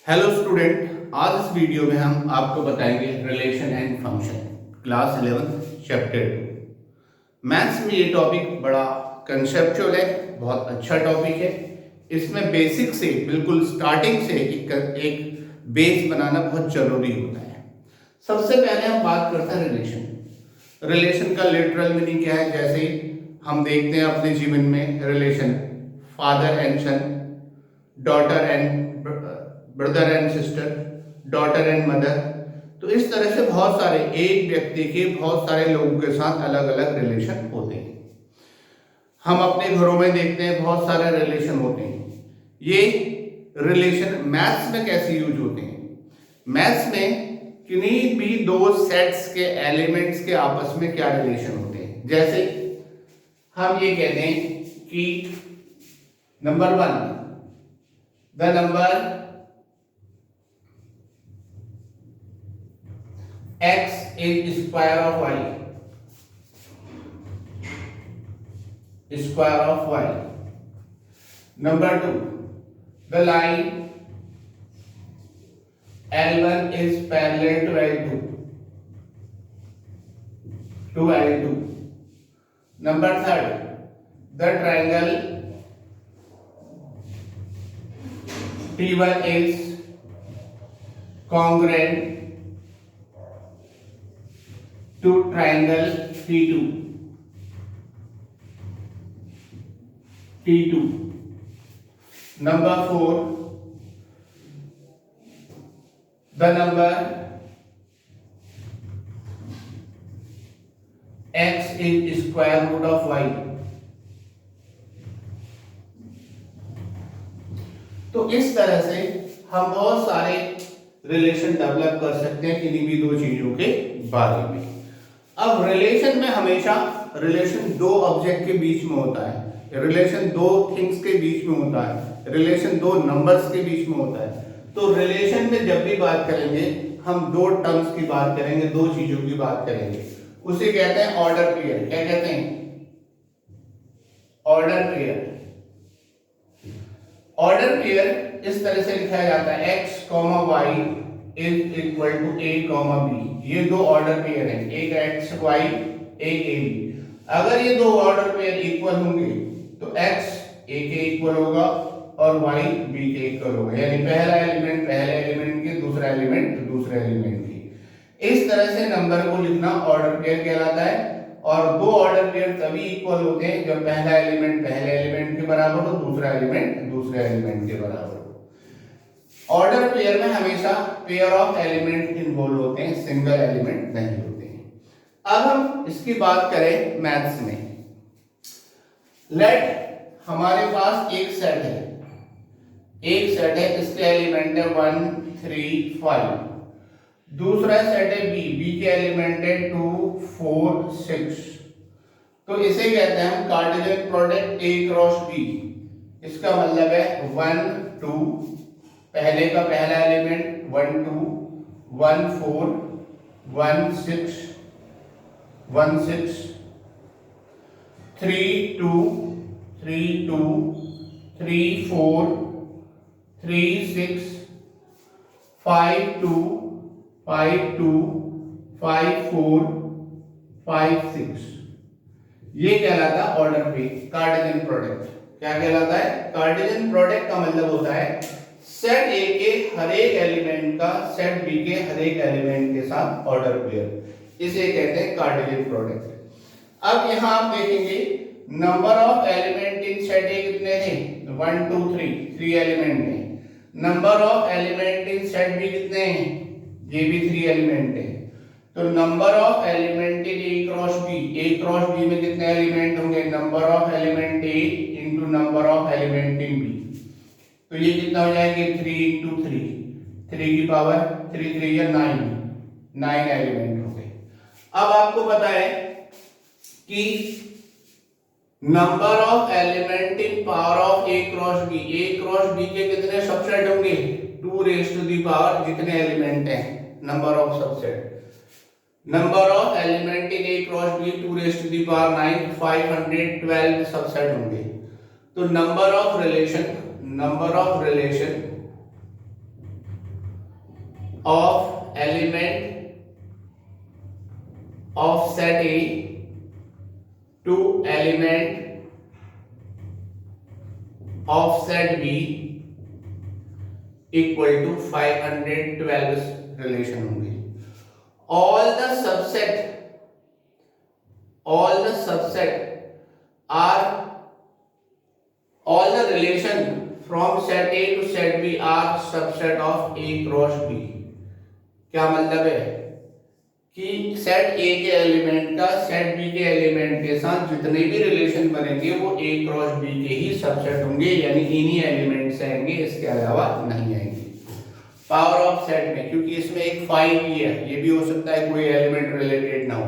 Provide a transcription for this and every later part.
Hello student, आज इस video में हम आपको बताएंगे relation and function class 11 chapter 2। Maths में ये टॉपिक बड़ा कंसेप्चुअल है, बहुत अच्छा टॉपिक है। इसमें बेसिक से बिल्कुल स्टार्टिंग से एक बेस बनाना बहुत जरूरी होता है। सबसे पहले हम बात करते हैं रिलेशन। रिलेशन का लिटरल मीनिंग क्या है? जैसे हम देखते हैं अपने जीवन में relation father and son, daughter and brother and sister, daughter and mother. तो इस तरह से बहुत सारे एक व्यक्ति के बहुत सारे लोगों के साथ अलग अलग रिलेशन होते हैं। हम अपने घरों में देखते हैं बहुत सारे रिलेशन होते हैं। ये रिलेशन मैथ्स में कैसे यूज होते हैं? मैथ्स में किन्हीं भी दो सेट्स के एलिमेंट्स के आपस में क्या रिलेशन होते हैं। जैसे हम ये कहते हैं कि number 1, the number x is square of y, square of y. Number 2, the line L1 is parallel to L2, to L2. Number 3, the triangle T1 is congruent to triangle T2. Number 4, the number x is square root of y. तो इस तरह से हम बहुत सारे relation develop कर सकते हैं किन्हीं भी दो चीजों के बारे में। अब रिलेशन में हमेशा रिलेशन दो ऑब्जेक्ट के बीच में होता है, रिलेशन दो थिंग्स के बीच में होता है, रिलेशन दो नंबर्स के बीच में होता है। तो रिलेशन में जब भी बात करेंगे हम दो टर्म्स की बात करेंगे, दो चीजों की बात करेंगे। उसे कहते हैं ऑर्डर पेयर। क्या कहते हैं? Order pair. ऑर्डर पेयर इस तरह से लिखा जाता है x, y is equal to a, b। ये दो ऑर्डर पेयर हैं, एक x y एक a b। अगर ये दो ऑर्डर पेयर इक्वल होंगे तो x a के इक्वल होगा और y b के इक्वल होगा, यानी पहला एलिमेंट पहले एलिमेंट के, दूसरा एलिमेंट दूसरे एलिमेंट के। इस तरह से नंबर को लिखना ऑर्डर पेयर कहलाता है। और दो ऑर्डर पेयर तभी इक्वल होते हैं जब पहला एलिमेंट पहले एलिमेंट के बराबर हो, दूसरा एलिमेंट दूसरे एलिमेंट के बराबर हो। ऑर्डर पेयर में हमेशा पेयर ऑफ एलिमेंट इन्वॉल्व होते हैं, सिंगल एलिमेंट नहीं होते हैं। अब हम इसकी बात करें मैथ्स में। लेट हमारे पास एक सेट है, इसके एलिमेंट है 1 3 5। दूसरा सेट है बी के एलिमेंट है 2 4 6। तो इसे कहते हैं हम Cartesian product A cross B। इसका मतलब है 1 2, पहले का पहला एलिमेंट 1 2 1 4 1 6 1 6, 3 2 3 2 3 4 3 6 5 2 5 2 5 4 5 6। ये कहलाता है ऑर्डर पे कार्टेशियन प्रोडक्ट। क्या कहलाता है? कार्टेशियन प्रोडक्ट का मतलब होता है सेट ए के हर एक एलिमेंट का सेट बी के हर एक एलिमेंट के साथ ऑर्डर पेयर। इसे कहते हैं कार्टेशियन प्रोडक्ट। अब यहां आप देखेंगे number of element in set A कितने थे? 1 2 3 एलिमेंट हैं। Number of element in set B कितने हैं? ये भी 3 एलिमेंट है। तो number of element in A cross B में कितने एलिमेंट होंगे? Number of element A into number of element in B. तो ये कितना हो जाएंगे? 3 इंटू 3 की पावर 3 3 या 9 एलिमेंट हो गए। अब आपको पता है कि number of element in power of A cross B के कितने सबसेट होंगे? 2 रेज़ टू द पावर जितने एलिमेंट हैं, number of subset. Number of element in A cross B 2 raise to the power 9, 512 subset होंगे। तो number of relation of element of set A to element of set B equal to 512 relation होंगे. all the subset are all the relation from set A to set B are subset of A cross B. क्या मतलब है कि set A के element का set B के element के साथ जितने भी रिलेशन बनेंगे वो A क्रॉस B के ही सबसेट होंगे, यानी इन्हीं एलिमेंट से आएंगे, इसके अलावा नहीं आएंगे. पावर ऑफ सेट में क्योंकि इसमें एक 5 भी है, ये भी हो सकता है कोई एलिमेंट रिलेटेड ना हो,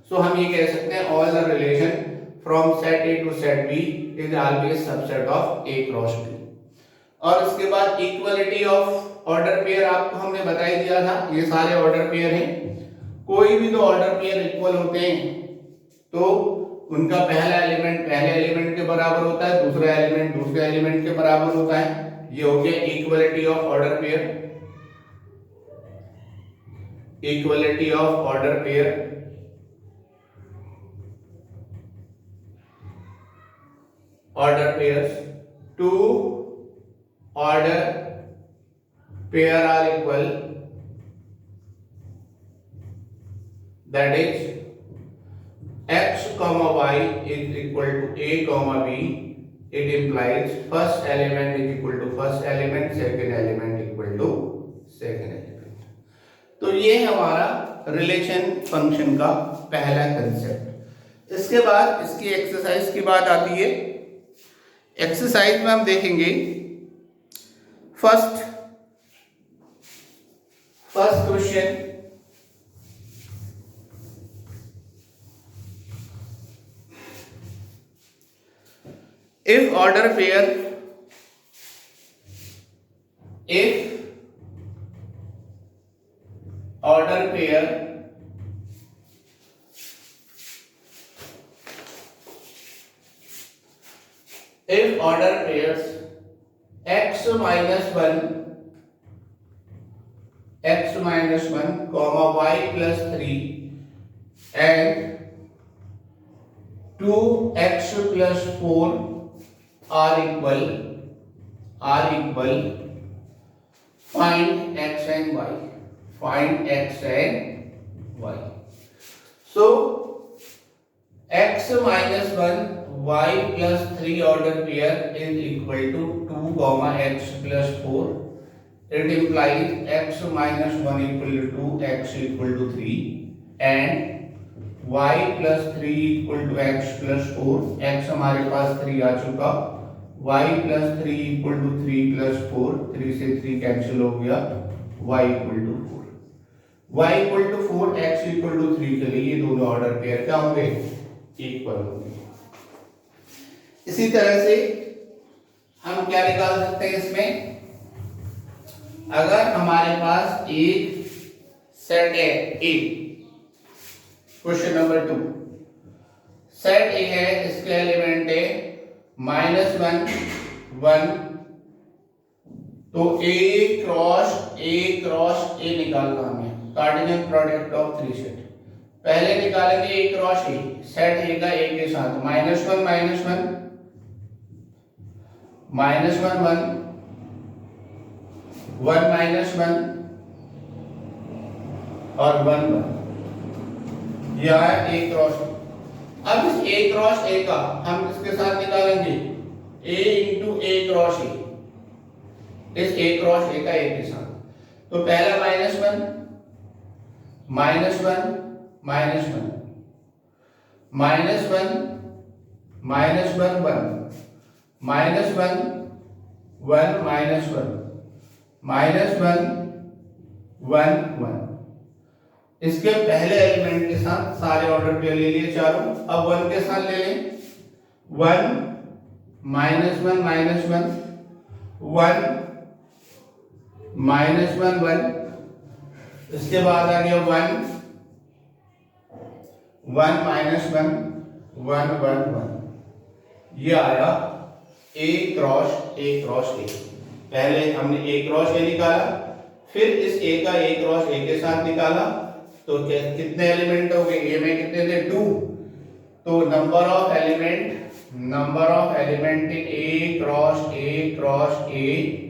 सो हम ये कह सकते हैं all the relation from set A to set B is always subset of A cross B. और इसके बाद इक्वलिटी ऑफ ऑर्डर पेयर आपको हमने बता ही दिया था, ये सारे ऑर्डर पेयर हैं. कोई भी दो ऑर्डर पेयर इक्वल होते हैं तो उनका पहला एलिमेंट पहले एलिमेंट के बराबर होता है, दूसरा एलिमेंट दूसरे एलिमेंट के बराबर होता है. ये हो गया equality of order pair. Equality of order pair. Order pairs. To order pair are equal, that is x comma y is equal to a comma b. It implies first element is equal to first element, second element equal to second element. तो ये हमारा relation function का पहला concept. इसके बाद इसकी exercise की बात आती है. एक्सरसाइज में हम देखेंगे First question, if order pair pairs x minus 1 comma y plus 3 and 2x plus 4 are equal, find x and y. Find x and y. So x minus 1 y plus 3 order pair is equal to 2 comma x plus 4. It implies x minus 1 equal to 2, x equal to 3 and y plus 3 equal to x plus 4. x हमारे पास 3 आ चुका, y plus 3 equal to 3 plus 4, 3 से 3 cancel हो गया, y equal to 4. y equal to 4, x equal to 3 के लिए ये दोनों order pair क्या होंगे? इक्वल होंगे. इसी तरह से हम क्या निकाल सकते हैं इसमें? अगर हमारे पास एक सेट है ए, क्वेश्चन नंबर 2, सेट ए है, इसके एलिमेंट है -1 1, तो ए क्रॉस ए निकालना हमें, कार्डिनल प्रोडक्ट ऑफ 3 सेट. पहले निकालेंगे ए क्रॉस ए, सेट ए का ए के साथ -1 -1 -1 1 1 minus 1 और 1 1, यह है a क्रॉस. अब इस a क्रॉस a का हम किसके साथ निकालेंगे? a into a cross a. इस a क्रॉस a का a के साथ, तो पहला -1 -1 -1 -1 -1 -1 -1 -1 -1 1 इसके पहले एलिमेंट के साथ सारे ऑर्डर पेयर ले लिए चारों. अब 1 के साथ ले लें, 1 -1 -1 1 -1 1. इसके बाद आ गया 1 1 -1 1 1 1. ये आया a क्रॉस a. पहले हमने a क्रॉस a निकाला, फिर इस ए का ए क्रॉस ए के साथ निकाला तो कितने एलिमेंट हो गए, ए में कितने थे 2, तो number of element A cross A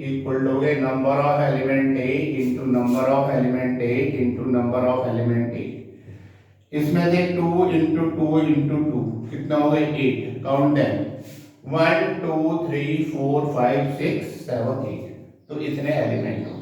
equal हो गए number of element A into number of element A into number of element A. इसमें थे 2 इंटू 2 इंटू 2 कितना हो गए 8, काउंट देम 1 2 3 4 5 6 7 8, तो इतने एलिमेंट हो।